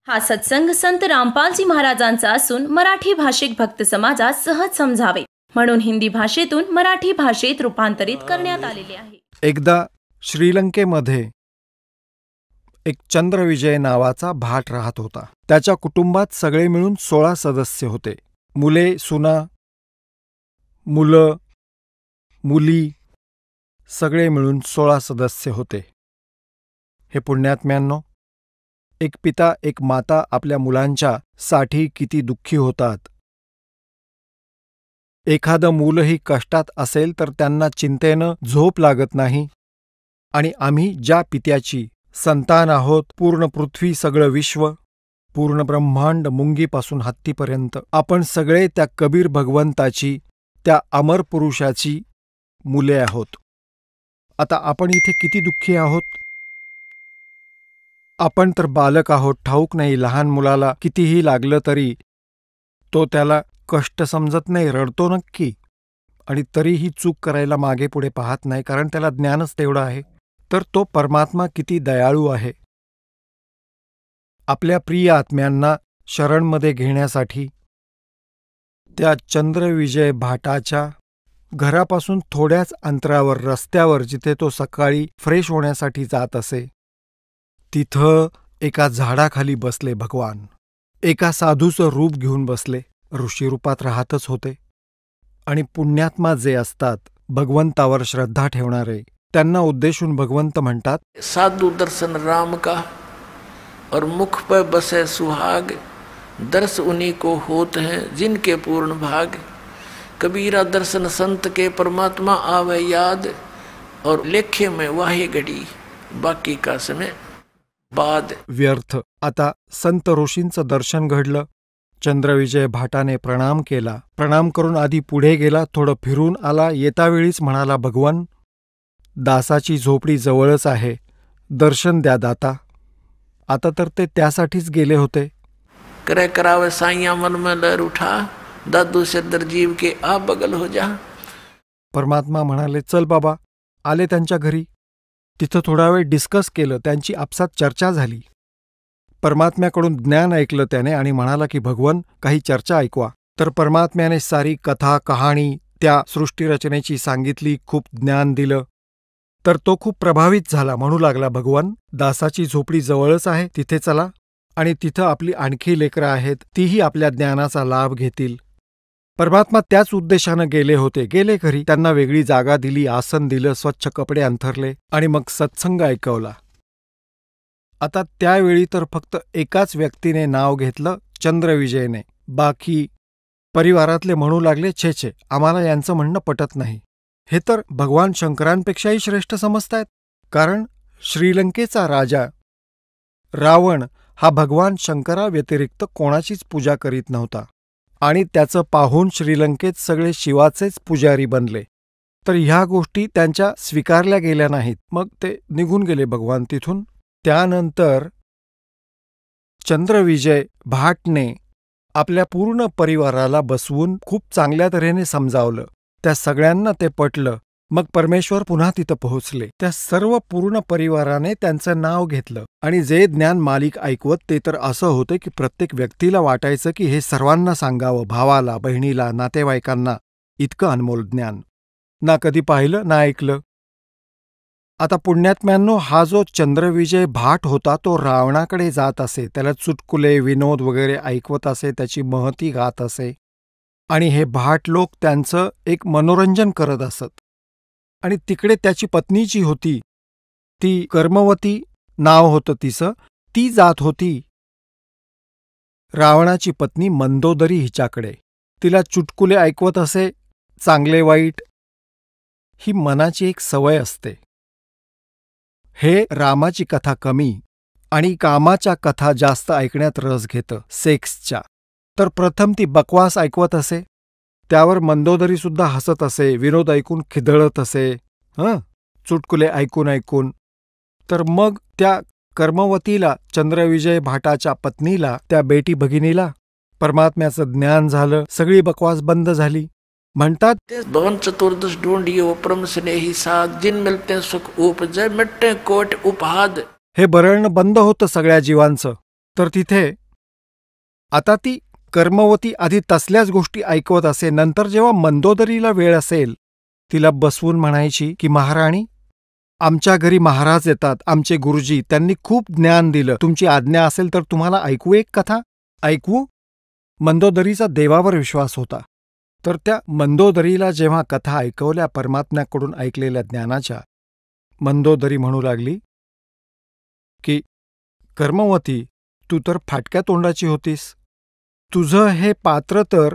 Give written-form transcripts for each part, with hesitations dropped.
हा सत्संग संत रामपालजी महाराजांचा असून मराठी भाषिक भक्त समाजास सहज समजावे म्हणून हिंदी भाषेतून मराठी भाषेत रूपांतरित करण्यात आलेले आहे. एकदा श्रीलंकेमध्ये एक चंद्रविजय नावाचा भाट राहत होता. त्याच्या कुटुंबात सगळे मिळून 16 सदस्य होते. मुले, सुना, मुलं, मुली सगळे मिळून 16 सदस्य होते. हे पुण्यात्म्यांनो, एक पिता एक माता आपल्या मुलांच्या साठी किती दुःखी होतात. एखादं मूलही कष्टात असेल तर त्यांना चिंतेनं झोप लागत नाही. आणि आम्ही ज्या पित्याची संतान आहोत, पूर्ण पृथ्वी, सगळं विश्व, पूर्ण ब्रह्मांड, मुंगीपासून हत्तीपर्यंत, आपण सगळे त्या कबीर भगवंताची, त्या अमर पुरुषाची मुले आहोत. आता आपण इथे किती दुःखी आहोत. आपण तर बालक आहोत, ठाऊक नाही. लहान मुलाला कितीही लागलं तरी तो त्याला कष्ट समजत नाही, रडतो नक्की, आणि तरीही चूक करायला मागे पुढे पाहत नाही, कारण त्याला ज्ञानच तेवढं आहे. तर तो परमात्मा किती दयाळू आहे. आपल्या प्रिय आत्म्यांना शरणमध्ये घेण्यासाठी त्या चंद्रविजय भाटाच्या घरापासून थोड्याच अंतरावर रस्त्यावर, जिथे तो सकाळी फ्रेश होण्यासाठी जात असे, तिथं एका झाडाखाली बसले भगवान. एका साधूचं रूप घेऊन बसले. ऋषीरूपात राहतच होते. आणि पुण्यात्मा जे असतात, भगवंतावर श्रद्धा ठेवणारे, त्यांना उद्देशून भगवंत म्हणतात, साधु दर्शन राम का और मुख पर बसे सुहाग, दर्श उन्हीं को होत हैं जिनके पूर्ण भाग. कबीरा दर्शन संत के परमात्मा आवे याद, और लेखे में वाहे घड़ी बाकी का समय बाद. व्यर्थ. आता संत ऋषींचं दर्शन घडलं. चंद्रविजय भाटाने प्रणाम केला. प्रणाम करून आधी पुढे गेला, थोडं फिरून आला. येतावेळीच म्हणाला, भगवान, दासाची झोपडी जवळच आहे, दर्शन द्या दाता. आता तर ते त्यासाठीच गेले होते. करे करावे साइया मन में लहर उठा, दादू से दरजीव के आ बगल हो जा. परमात्मा म्हणाले, चल बाबा. आले त्यांच्या घरी. तिथं थोडा वेळ डिस्कस केलं. त्यांची आपसात चर्चा झाली. परमात्म्याकडून ज्ञान ऐकलं त्याने आणि म्हणाला की भगवन, काही चर्चा ऐकवा. तर परमात्म्याने सारी कथा कहाणी त्या सृष्टीरचनेची सांगितली, खूप ज्ञान दिलं. तर तो खूप प्रभावित झाला. म्हणू लागला, भगवन, दासाची झोपडी जवळच आहे, तिथे चला, आणि तिथं आपली आणखी लेकरं आहेत, तीही आपल्या ज्ञानाचा लाभ घेतील. परमात्मा त्याच उद्देशानं गेले होते. गेले घरी. त्यांना वेगळी जागा दिली, आसन दिलं, स्वच्छ कपडे अंथरले आणि मग सत्संग ऐकवला. आता त्यावेळी तर फक्त एकाच व्यक्तीने नाव घेतलं, चंद्रविजयने. बाकी परिवारातले म्हणू लागले, छे छे, आम्हाला यांचं म्हणणं पटत नाही. हे तर भगवान शंकरांपेक्षाही श्रेष्ठ समजतायत. कारण श्रीलंकेचा राजा रावण हा भगवान शंकराव्यतिरिक्त कोणाचीच पूजा करीत नव्हता. आणि त्याचं पाहून श्रीलंकेत सगळे शिवाचेच पुजारी बनले. तर ह्या गोष्टी त्यांच्या स्वीकारल्या गेल्या नाहीत. मग ते निघून गेले भगवान तिथून. त्यानंतर चंद्रविजय भाटने आपल्या पूर्ण परिवाराला बसवून खूप चांगल्या तऱ्हेने समजावलं. त्या सगळ्यांना ते पटलं. मग परमेश्वर पुन्हा तिथं पोहोचले. त्या सर्व पूर्ण परिवाराने त्यांचं नाव घेतलं. आणि जे ज्ञान मालिक ऐकवत ते तर असं होतं की प्रत्येक व्यक्तीला वाटायचं की हे सर्वांना सांगावं, भावाला, बहिणीला, नातेवाईकांना. इतकं अनमोल ज्ञान ना कधी पाहिलं ना ऐकलं. आता पुण्यात्म्यांनो, हा जो चंद्रविजय भाट होता तो रावणाकडे जात असे. त्याला चुटकुले, विनोद वगैरे ऐकवत असे, त्याची महती गात असे. आणि हे भाट लोक त्यांचं एक मनोरंजन करत असत. आणि तिकडे त्याची पत्नी जी होती, ती कर्मवती नाव होतं तिचं, ती जात होती रावणाची पत्नी मंदोदरी हिच्याकडे. तिला चुटकुले ऐकवत असे, चांगले वाईट. ही मनाची एक सवय असते. हे रामाची कथा कमी आणि कामाच्या कथा जास्त ऐकण्यात रस घेतं, सेक्सच्या. तर प्रथम ती बकवास ऐकवत असे. त्यावर मंदोदरीसुद्धा हसत असे, विनोद ऐकून खिदळत असे, चुटकुले ऐकून ऐकून. तर मग त्या कर्मवतीला, चंद्रविजय भाटाच्या पत्नीला, त्या बेटी भगिनीला परमात्म्याचं ज्ञान झालं. सगळी बकवास बंद झाली. म्हणतात, दोन चतुर्दश ढूंढियो परम स्नेही साध, जिन मिलते सुख उपजय मिटते कोट उपहाद. हे बरळणं बंद होतं सगळ्या जीवांचं. तर तिथे आता ती कर्मवती आधी तसल्याच गोष्टी ऐकवत असे. नंतर जेव्हा मंदोदरीला वेळ असेल तिला बसवून म्हणायची की महाराणी, आमच्या घरी महाराज येतात, आमचे गुरुजी, त्यांनी खूप ज्ञान दिलं, तुमची आज्ञा असेल तर तुम्हाला ऐकू एक कथा? ऐकवू? मंदोदरीचा देवावर विश्वास होता. तर त्या मंदोदरीला जेव्हा कथा ऐकवल्या परमात्म्याकडून ऐकलेल्या ज्ञानाच्या, मंदोदरी म्हणू लागली की कर्मवती, तू तर फाटक्या तोंडाची होतीस. तुझं हे पात्र तर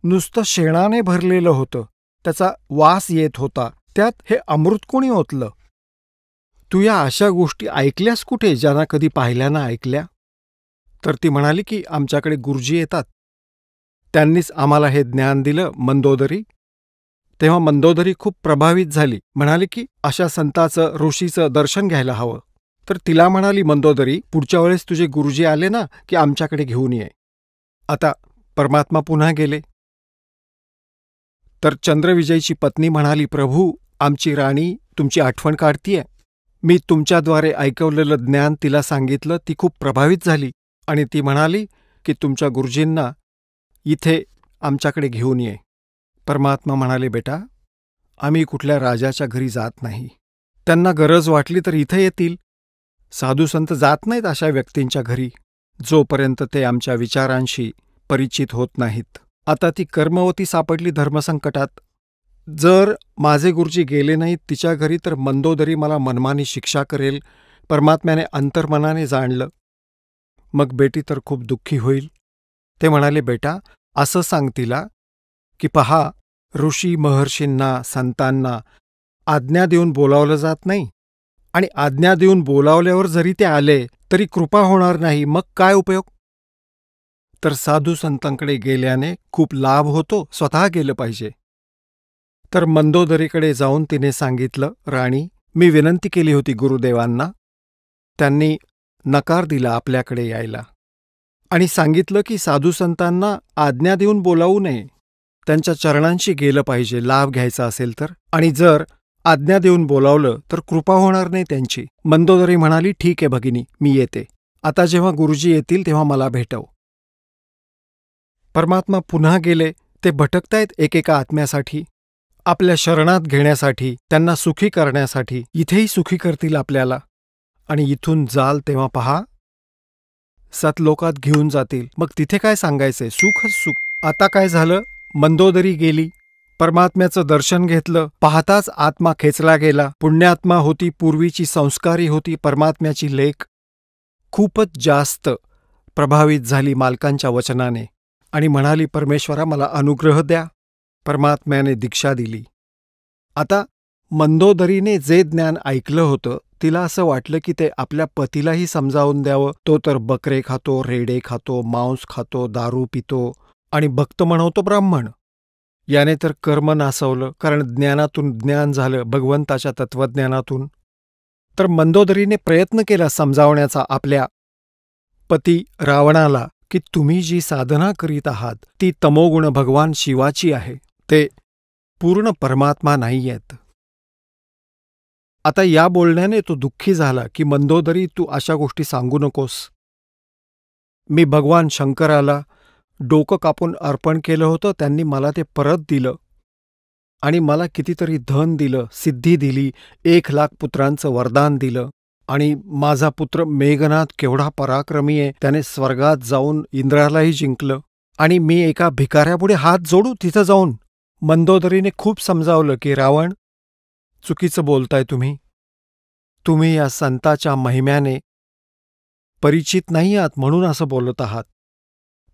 नुसतं शेणाने भरलेलं होतं, त्याचा वास येत होता, त्यात हे अमृत कोणी ओतलं? तू या अशा गोष्टी ऐकल्यास कुठे, ज्यांना कधी पाहिल्या ना ऐकल्या? तर ती म्हणाली की आमच्याकडे गुरुजी येतात, त्यांनीच आम्हाला हे ज्ञान दिलं मंदोदरी. तेव्हा मंदोदरी खूप प्रभावित झाली, म्हणाली की अशा संताचं, ऋषीचं दर्शन घ्यायला हवं. तर तिला म्हणाली मंदोदरी, पुढच्या वेळेस तुझे गुरुजी आले ना की आमच्याकडे घेऊन ये. आता परमात्मा पुन्हा गेले. तर चंद्रविजयची पत्नी म्हणाली, प्रभू, आमची राणी तुमची आठवण काढतीये. मी तुमच्याद्वारे ऐकवलेलं ज्ञान तिला सांगितलं, ती खूप प्रभावित झाली आणि ती म्हणाली की तुमच्या गुरुजींना इथे आमच्याकडे घेऊन ये. परमात्मा म्हणाले, बेटा, आम्ही कुठल्या राजाच्या घरी जात नाही. त्यांना गरज वाटली तर इथे येतील. साधुसंत जात नाहीत अशा व्यक्तींच्या घरी, जोपर्यंत ते आमच्या विचारांशी परिचित होत नाहीत. आता ती कर्मवती सापडली धर्मसंकटात. जर माझे गुरुजी गेले नाहीत तिच्या घरी तर मंदोदरी मला मनमानी शिक्षा करेल. परमात्म्याने अंतर्मनाने जाणलं. मग बेटी तर खूप दुःखी होईल. ते म्हणाले, बेटा, असं सांग तिला की पहा, ऋषी महर्षींना, संतांना आज्ञा देऊन बोलावलं जात नाही, आणि आज्ञा देऊन बोलावल्यावर जरी ते आले तरी कृपा होणार नाही. मग काय उपयोग? तर साधू संतांकडे गेल्याने खूप लाभ होतो, स्वतः गेलं पाहिजे. तर मंदोदरीकडे जाऊन तिने सांगितलं, राणी, मी विनंती केली होती गुरुदेवांना, त्यांनी नकार दिला आपल्याकडे यायला, आणि सांगितलं की साधूसंतांना आज्ञा देऊन बोलावू नये, त्यांच्या चरणांशी गेलं पाहिजे लाभ घ्यायचा असेल तर, आणि जर आज्ञा देऊन बोलावलं तर कृपा होणार नाही त्यांची. मंदोदरी म्हणाली, ठीक आहे भगिनी, मी येते. आता जेव्हा गुरुजी येतील तेव्हा मला भेटव. परमात्मा पुन्हा गेले. ते भटकतायत एकेका आत्म्यासाठी, आपल्या शरणात घेण्यासाठी, त्यांना सुखी करण्यासाठी. इथेही सुखी करतील आपल्याला, आणि इथून जाल तेव्हा पहा, सतलोकात घेऊन जातील. मग तिथे काय सांगायचंय, सुखच सुख. आता काय झालं, मंदोदरी गेली, परमात्म्याचं दर्शन घेतलं, पाहताच आत्मा खेचला गेला. पुण्यात्मा होती, पूर्वीची संस्कारी होती, परमात्म्याची लेक. खूपच जास्त प्रभावित झाली मालकांच्या वचनाने आणि म्हणाली, परमेश्वरा, मला अनुग्रह द्या. परमात्म्याने दीक्षा दिली. आता मंदोदरीने जे ज्ञान ऐकलं होतं तिला असं वाटलं की ते आपल्या पतीलाही समजावून द्यावं. तो तर बकरे खातो, रेडे खातो, मांस खातो, दारू पितो आणि भक्त म्हणवतो ब्राह्मण. याने तर कर्म नासवलं, कारण ज्ञानातून ज्ञान झालं, भगवंताच्या तत्वज्ञानातून. तर मंदोदरीने प्रयत्न केला समजावण्याचा आपल्या पती रावणाला की तुम्ही जी साधना करीत आहात ती तमोगुण भगवान शिवाची आहे, ते पूर्ण परमात्मा नाही आहेत. आता या बोलण्याने तो दुःखी झाला की मंदोदरी, तू अशा गोष्टी सांगू नकोस. मी भगवान शंकराला डोकं कापून अर्पण केलं होतं, त्यांनी मला ते परत दिलं आणि मला कितीतरी धन दिलं, सिद्धी दिली, 1,00,000 पुत्रांचं वरदान दिलं. आणि माझा पुत्र मेघनाथ केवढा पराक्रमी आहे, त्याने स्वर्गात जाऊन इंद्रालाही जिंकलं. आणि मी एका भिकाऱ्यापुढे हात जोडू तिथं जाऊन? मंदोदरीने खूप समजावलं की रावण, चुकीचं बोलताय तुम्ही. तुम्ही या संताच्या महिम्याने परिचित नाही आहात म्हणून असं बोलत आहात.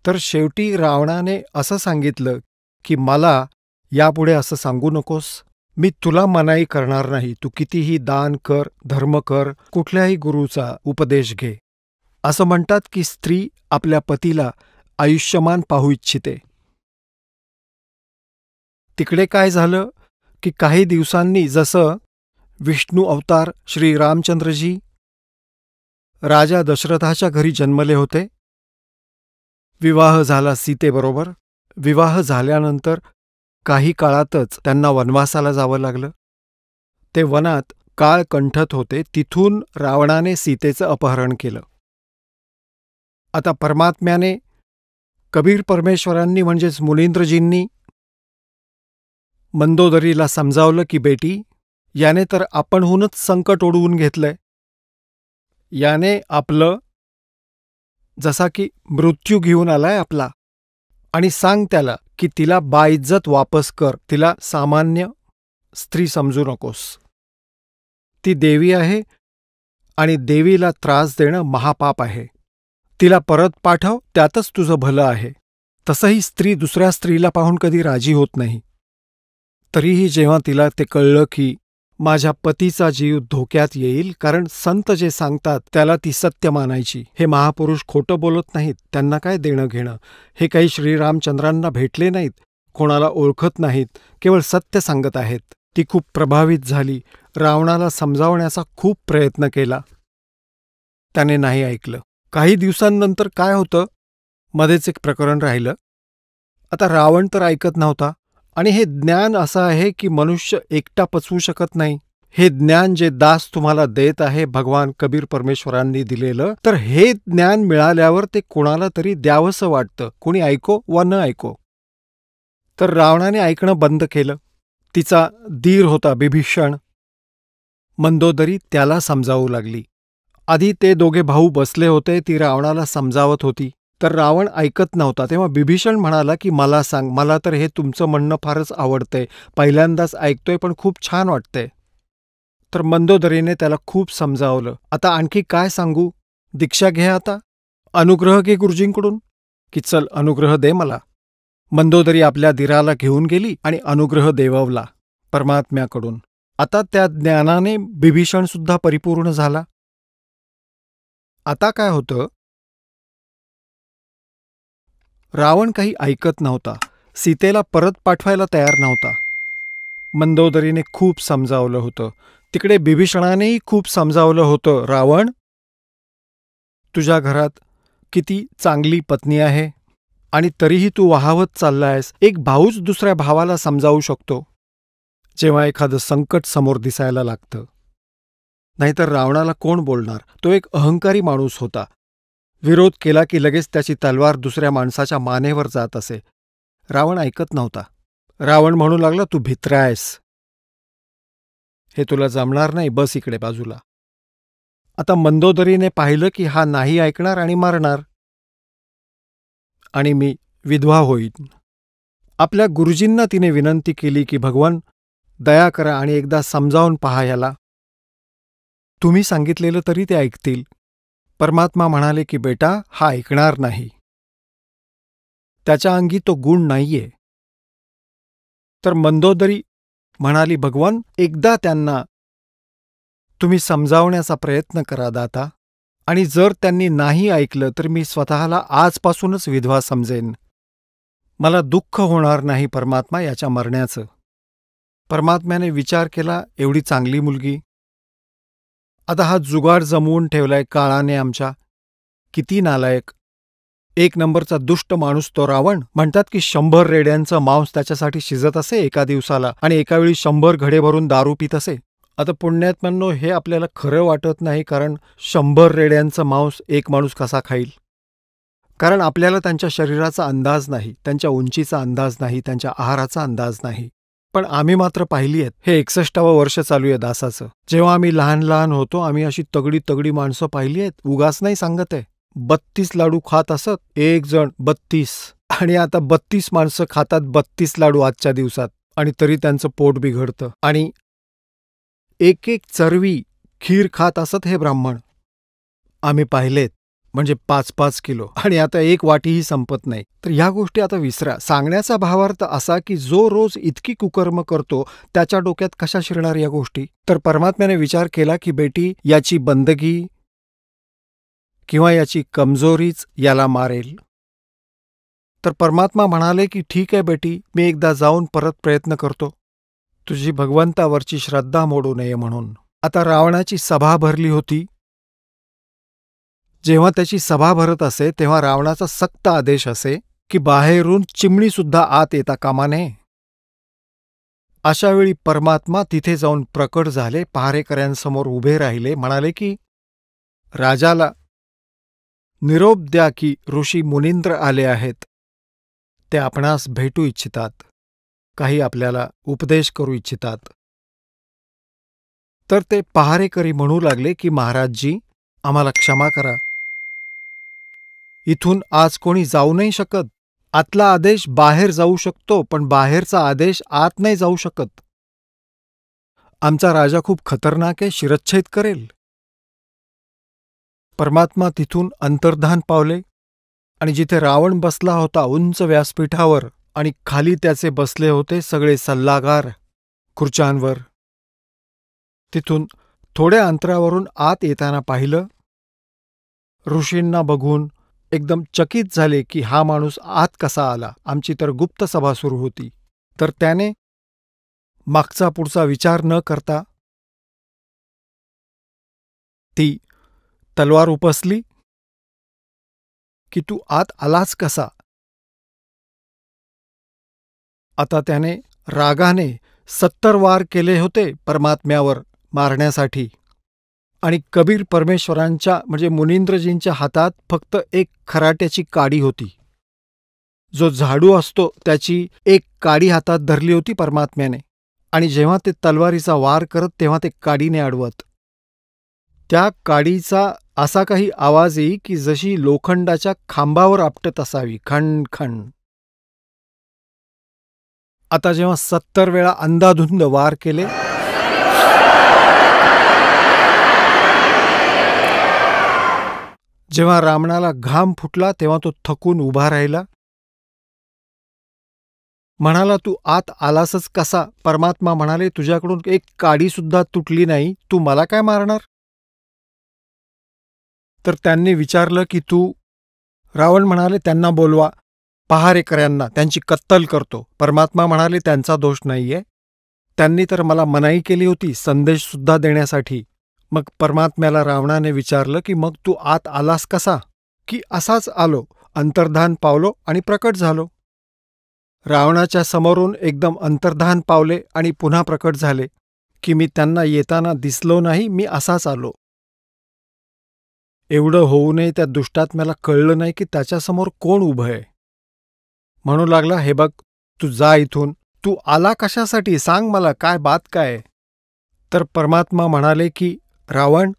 तर शेवटी रावणाने असं सांगितलं की मला यापुढे असं सांगू नकोस. मी तुला मनाई करणार नाही. तू कितीही दान कर, धर्म कर, कुठल्याही गुरुचा उपदेश घे. असं म्हणतात की स्त्री आपल्या पतीला आयुष्यमान पाहू इच्छिते. तिकडे काय झालं की काही दिवसांनी जसं विष्णू अवतार श्री रामचंद्रजी राजा दशरथाच्या घरी जन्मले होते, विवाह झाला सीतेबरोबर. विवाह झाल्यानंतर काही काळातच त्यांना वनवासाला जावं लागलं. ते वनात काळ कंठत होते, तिथून रावणाने सीतेचं अपहरण केलं. आता परमात्म्याने कबीर परमेश्वरांनी म्हणजेच मुनींद्रजींनी मंदोदरीला समजावलं की बेटी, याने तर आपणहूनच संकट ओढवून घेतलंय. याने आपलं जसा की मृत्यू घेऊन आलाय आपला, आणि सांग त्याला की तिला बाइज्जत वापस कर, तिला सामान्य स्त्री समजू नकोस. ती देवी आहे आणि देवीला त्रास देणं महापाप आहे. तिला परत पाठव, त्यातच तुझं भलं आहे. तसंही स्त्री दुसऱ्या स्त्रीला पाहून कधी राजी होत नाही. तरीही जेव्हा तिला ते कळलं की माझ्या पतीचा जीव धोक्यात येईल, कारण संत जे सांगतात त्याला ती सत्य मानायची. हे महापुरुष खोटं बोलत नाहीत, त्यांना काय देणं घेणं. हे काही श्रीरामचंद्रांना भेटले नाहीत, कोणाला ओळखत नाहीत, केवळ सत्य सांगत आहेत. ती खूप प्रभावित झाली. रावणाला समजावण्याचा खूप प्रयत्न केला, त्याने नाही ऐकलं. काही दिवसांनंतर काय होतं, मध्येच एक प्रकरण राहिलं. आता रावण तर ऐकत नव्हता, आणि हे ज्ञान असं आहे की मनुष्य एकटा पचवू शकत नाही. हे ज्ञान जे दास तुम्हाला देत आहे भगवान कबीर परमेश्वरांनी दिलेलं, तर हे ज्ञान मिळाल्यावर ते कोणाला तरी द्यावंसं वाटतं, कोणी ऐको वा न ऐको. तर रावणाने ऐकणं बंद केलं. तिचा दीर होता बिभीषण, मंदोदरी त्याला समजावू लागली. आधी ते दोघे भाऊ बसले होते, ती रावणाला समजावत होती, तर रावण ऐकत नव्हता. तेव्हा बिभीषण म्हणाला की मला सांग, मला तर हे तुमचं म्हणणं फारच आवडतंय, पहिल्यांदाच ऐकतोय पण खूप छान वाटतंय. तर मंदोदरीने त्याला खूप समजावलं. आता आणखी काय सांगू, दीक्षा घे आता, अनुग्रह घे गुरुजींकडून, की चल अनुग्रह दे मला. मंदोदरी आपल्या दीराला घेऊन गेली आणि अनुग्रह देववला परमात्म्याकडून. आता त्या ज्ञानाने बिभीषणसुद्धा परिपूर्ण झाला. आता काय होतं, रावण काही ऐकत नव्हता, सीतेला परत पाठवायला तयार नव्हता. मंदोदरीने खूप समजावलं होतं, तिकडे बिभीषणानेही खूप समजावलं होतं. रावण, तुझ्या घरात किती चांगली पत्नी आहे आणि तरीही तू वाहावत चाललायस. एक भाऊच दुसऱ्या भावाला समजावू शकतो जेव्हा एखादं संकट समोर दिसायला लागतं. नाहीतर रावणाला कोण बोलणार, तो एक अहंकारी माणूस होता. विरोध केला की लगेच त्याची तलवार दुसऱ्या माणसाच्या मानेवर जात असे. रावण ऐकत नव्हता. रावण म्हणू लागला, तू भित्रा आहेस, हे तुला जमणार नाही, बस इकडे बाजूला. आता मंदोदरीने पाहिलं की हा नाही ऐकणार आणि मारणार, आणि मी विधवा होईन. आपल्या गुरुजींना तिने विनंती केली की भगवान दया करा आणि एकदा समजावून पहा याला, तुम्ही सांगितलेलं तरी ते ऐकतील. परमात्मा म्हणाले की बेटा, हा ऐकणार नाही, त्याच्या अंगी तो गुण नाहीये. तर मंदोदरी म्हणाली, भगवान एकदा त्यांना तुम्ही समजावण्याचा प्रयत्न करा दाता, आणि जर त्यांनी नाही ऐकलं तर मी स्वतःला आजपासूनच विधवा समजेन. मला दुःख होणार नाही परमात्मा याच्या मरण्याचं. परमात्म्याने विचार केला, एवढी चांगली मुलगी, आता हा जुगाड जमवून ठेवलाय काळाने आमच्या, किती नालायक, एक नंबरचा दुष्ट माणूस तो रावण. म्हणतात की 100 रेड्यांचं मांस त्याच्यासाठी शिजत असे एका दिवसाला, आणि एकावेळी 100 घडे भरून दारू पित असे. आता पुण्यात्म्यांनो, हे आपल्याला खरं वाटत नाही, कारण 100 रेड्यांचं मांस एक माणूस कसा खाईल. कारण आपल्याला त्यांच्या शरीराचा अंदाज नाही, त्यांच्या उंचीचा अंदाज नाही, त्यांच्या आहाराचा अंदाज नाही. पण आम्ही मात्र पाहिली आहेत. हे 61वं वर्ष चालू आहे दासाचं. जेव्हा आम्ही लहान लहान होतो, आम्ही अशी तगडी तगडी माणसं पाहिली आहेत, उगाच नाही सांगत आहे. 32 लाडू खात असत एक जण, 32, आणि आता 32 माणसं खातात 32 लाडू आजच्या दिवसात, आणि तरी त्यांचं पोट बिघडतं. आणि एक एक चरवी खीर खात असत हे ब्राह्मण, आम्ही पाहिलेत, म्हणजे 5-5 किलो, आणि आता एक वाटीही संपत नाही. तर ह्या गोष्टी आता विसरा. सांगण्याचा भावार्थ असा की जो रोज इतकी कुकर्म करतो त्याच्या डोक्यात कशा शिरणार या गोष्टी. तर परमात्म्याने विचार केला की बेटी, याची बंदगी किंवा याची कमजोरीच याला मारेल. तर परमात्मा म्हणाले की ठीक आहे बेटी, मी एकदा जाऊन परत प्रयत्न करतो, तुझी भगवंतावरची श्रद्धा मोडू नये म्हणून. आता रावणाची सभा भरली होती. जेव्हा त्याची सभा भरत असे तेव्हा रावणाचा सक्त आदेश असे की बाहेरून चिमणीसुद्धा आत येता कामा नये. अशावेळी परमात्मा तिथे जाऊन प्रकट झाले, पहारेकऱ्यांसमोर उभे राहिले, म्हणाले की राजाला निरोप द्या की ऋषी मुनींद्र आले आहेत. ते आपणास भेटू इच्छितात, काही आपल्याला उपदेश करू इच्छितात. तर ते पहारेकरी म्हणू लागले की महाराजजी, आम्हाला क्षमा करा. इथून आज कोणी जाऊ नाही शकत. आतला आदेश बाहेर जाऊ शकतो, पण बाहेरचा आदेश आत नाही जाऊ शकत. आमचा राजा खूप खतरनाक आहे, शिरच्छेद करेल. परमात्मा तिथून अंतर्धान पावले आणि जिथे रावण बसला होता उंच व्यासपीठावर आणि खाली त्याचे बसले होते सगळे सल्लागार खुर्च्यांवर, तिथून थोड्या अंतरावरून आत येताना पाहिलं. ऋषींना बघून एकदम चकित झाले की हा माणूस आत कसा आला. आमची तर गुप्त सभा सुरू होती. तर त्याने मागचा पुढचा विचार न करता ती तलवार उपसली की तू आत आलाच कसा. आता त्याने रागाने 70 वार केले होते परमात्म्यावर मारण्यासाठी, आणि कबीर परमेश्वरांच्या म्हणजे मुनींद्रजींच्या हातात फक्त एक खराट्याची काडी होती. जो झाडू असतो त्याची एक काडी हातात धरली होती परमात्म्याने, आणि जेव्हा ते तलवारीचा वार करत तेव्हा ते काडीने अडवत. त्या काडीचा असा काही आवाज येई की जशी लोखंडाच्या खांबावर आपटत असावी, खंड खंड. आता जेव्हा 70 वेळा अंधाधुंद वार केले, जेव्हा रावणाला घाम फुटला तेव्हा तो थकून उभा राहिला. म्हणाला, तू आत आलासच कसा. परमात्मा म्हणाले, तुझ्याकडून एक काडीसुद्धा तुटली नाही, तू मला काय मारणार. तर त्यांनी विचारलं की तू. रावण म्हणाले, त्यांना बोलवा, पहारेकऱ्यांना, त्यांची कत्तल करतो. परमात्मा म्हणाले, त्यांचा दोष नाहीये, त्यांनी तर मला मनाई केली होती संदेशसुद्धा देण्यासाठी. मग परमात्म्याला रावणाने विचारलं की मग तू आत आलास कसा. की असाच आलो, अंतर्धान पावलो आणि प्रकट झालो. रावणाच्या समोरून एकदम अंतर्धान पावले आणि पुन्हा प्रकट झाले की मी त्यांना येताना दिसलो नाही, मी असाच आलो. एवढं होऊनही त्या दुष्टात्म्याला कळलं नाही की त्याच्यासमोर कोण उभं आहे. म्हणू लागला, हे बघ, तू जा इथून. तू आला कशासाठी, सांग मला, काय बात काय. तर परमात्मा म्हणाले की रावण,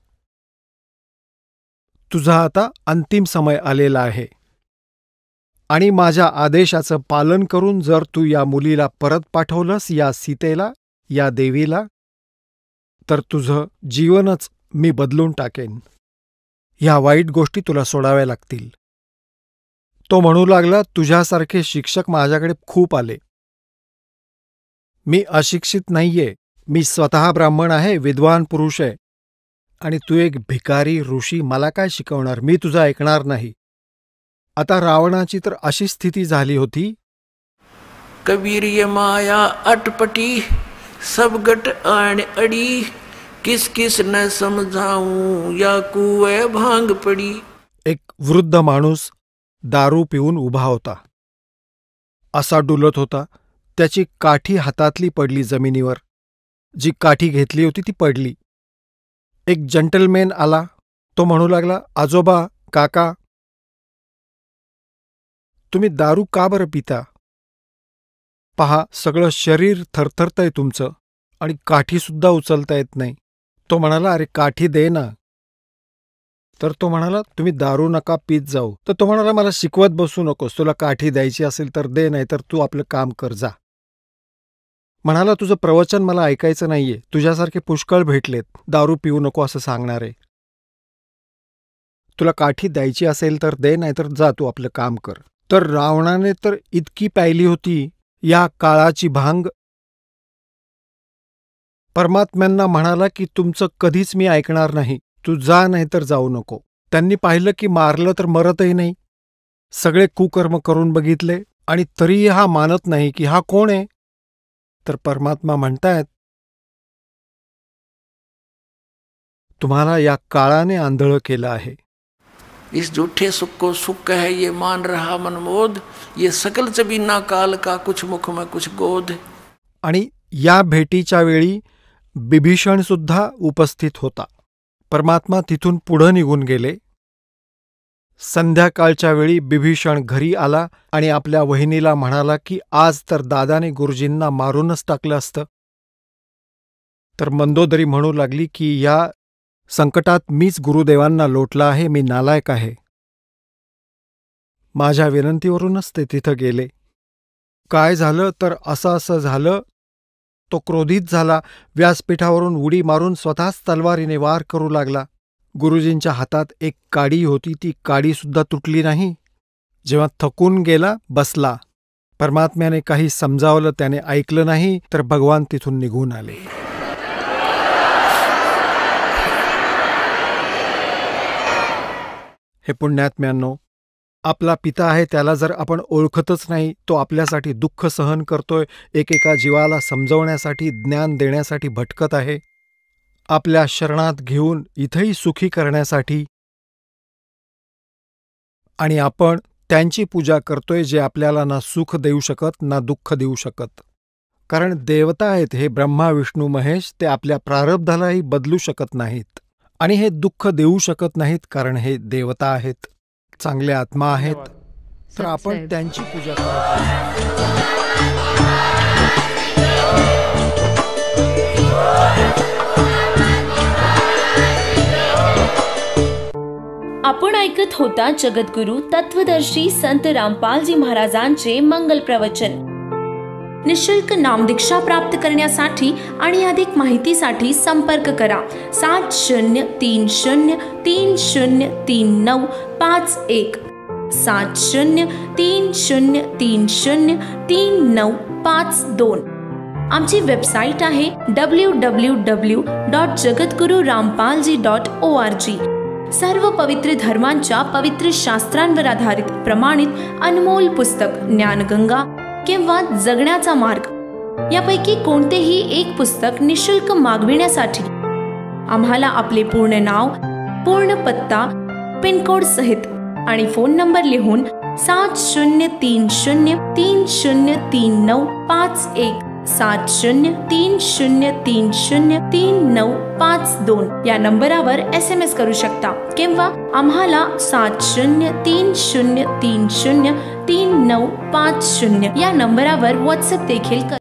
तुझा आता अंतिम समय आलेला आहे, आणि माझ्या आदेशाचं पालन करून जर तू या मुलीला परत पाठवलंस, या सीतेला, या देवीला, तर तुझं जीवनच मी बदलून टाकेन. ह्या वाईट गोष्टी तुला सोडाव्या लागतील. तो म्हणू लागला, तुझ्यासारखे शिक्षक माझ्याकडे खूप आले. मी अशिक्षित नाहीये, मी स्वतः ब्राह्मण आहे, विद्वान पुरुष आहे, आणि तू एक भिकारी ऋषी, मला काय शिकवणार, मी तुझं ऐकणार नाही. आता रावणाची तर अशी स्थिती झाली होती. कबीर ये माया अटपटी, सब गट आण अडी, किस किस न समझाऊं या कुए भांग पडी. एक वृद्ध माणूस दारू पिऊन उभा होता. असा डुलत होता. त्याची काठी हातातली पडली जमिनीवर. जी काठी घेतली होती ती पडली. एक जंटलमॅन आला. तो म्हणू लागला, आजोबा, काका, तुम्ही दारू का बरं पिता. पहा, सगळं शरीर थरथरतंय तुमचं, आणि काठीसुद्धा उचलता येत नाही. तो म्हणाला, अरे काठी दे ना. तर तो म्हणाला, तुम्ही दारू नका पीत जाऊ. तर तो म्हणाला, मला शिकवत बसू नकोस, तुला काठी द्यायची असेल तर दे, नाही तर तू आपलं काम कर जा. म्हणाला, तुझं प्रवचन मला ऐकायचं नाहीये, तुझ्यासारखे पुष्कळ भेटलेत दारू पिऊ नको असं सांगणारे. तुला काठी द्यायची असेल तर दे, नाहीतर जा, तू आपलं काम कर. तर रावणाने तर इतकी प्यायली होती या काळाची भांग. परमात्म्यांना म्हणाला की तुमचं कधीच मी ऐकणार नाही, तू जा, नाही तर जाऊ नको. त्यांनी पाहिलं की मारलं तर मरतही नाही. सगळे कुकर्म करून बघितले आणि तरीही हा मानत नाही की हा कोण आहे. तर परमात्मा म्हणतायत, तुम्हाला या काळाने आंधळं केलं आहे. इस झूठे सुख को सुख है ये मान रहा मनमोद, ये सकल चबीना काल का कुछ मुख में कुछ गोद. आणि या भेटीच्या वेळी बिभीषण सुद्धा उपस्थित होता. परमात्मा तिथून पुढं निघून गेले. संध्याकाळच्या वेळी बिभीषण घरी आला आणि आपल्या वहिनीला म्हणाला की आज तर दादाने गुरुजींना मारूनच टाकलं असतं. तर मंदोदरी म्हणू लागली की या संकटात मीच गुरुदेवांना लोटला आहे, मी नालायक आहे. माझ्या विनंतीवरूनच ते तिथं गेले. काय झालं तर असं झालं. तो क्रोधित झाला, व्यासपीठावरून उडी मारून स्वतःच तलवारीने वार करू लागला. गुरुजींच्या हातात एक काडी होती, ती काडीसुद्धा तुटली नाही. जेव्हा थकून गेला, बसला. परमात्म्याने काही समजावलं, त्याने ऐकलं नाही, तर भगवान तिथून निघून आले. हे पुण्यात्म्यांनो, आपला पिता आहे त्याला जर आपण ओळखतच नाही, तो आपल्यासाठी दुःख सहन करतोय, एकेका जीवाला समजवण्यासाठी, ज्ञान देण्यासाठी भटकत आहे, आपल्या शरणात घेऊन इथंही सुखी करण्यासाठी, आणि आपण त्यांची पूजा करतोय जे आपल्याला ना सुख देऊ शकत ना दुःख देऊ शकत. कारण देवता आहेत हे ब्रह्मा विष्णू महेश, ते आपल्या प्रारब्धालाही बदलू शकत नाहीत आणि हे दुःख देऊ शकत नाहीत, कारण हे देवता आहेत, चांगले आत्मा आहेत. तर आपण त्यांची पूजा करतो. आपण ऐकत होता जगद्गुरु तत्वदर्शी संत रामपालजी महाराजांचे मंगल प्रवचन. निशुल्क नामदीक्षा प्राप्त करण्यासाठी आणि अधिक माहितीसाठी संपर्क करा 7030303951 7030303952. आमची वेबसाईट आहे www.jagadgururampalji.org. सर्व पवित्र धर्मांच्या पवित्र शास्त्रांवर आधारित प्रमाणित अनमोल पुस्तक ज्ञानगंगा किंवा जगण्याचा मार्ग यापैकी कोणतेही एक पुस्तक निशुल्क मागविण्यासाठी आम्हाला आपले पूर्ण नाव, पूर्ण पत्ता, पिनकोड सहित आणि फोन नंबर लिहून 7030303951 7030303952 या नंबरावर SMS करू शकता किंवा आम्हाला 7030303950 या नंबरावर WhatsApp देखील